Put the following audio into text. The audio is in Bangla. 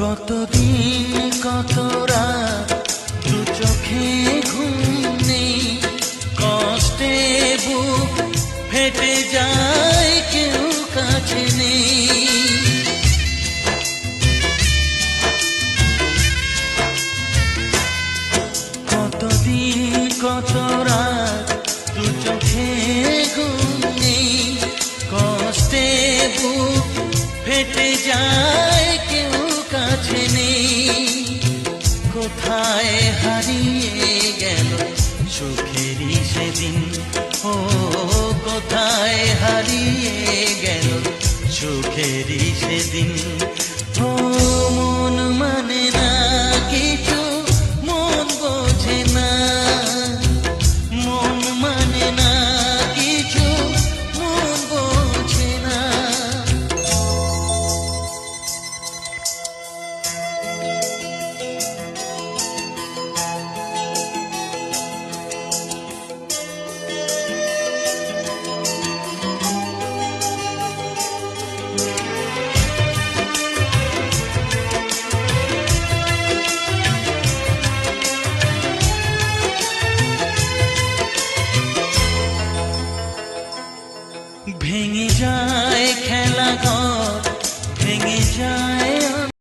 কতদিন কত রাত দু চোখে ঘুম নেই, কষ্টে বুক ফেটে যায় কেউ কাছে নেই। কতদিন কত রাত দু চোখে ঘুম নেই, কষ্টে বুক ফেটে যায় কেউ কাছে নেই। কোথায় হারিয়ে গেল সুখেরই সেদিন, ও কোথায় হারিয়ে গেল সুখেরই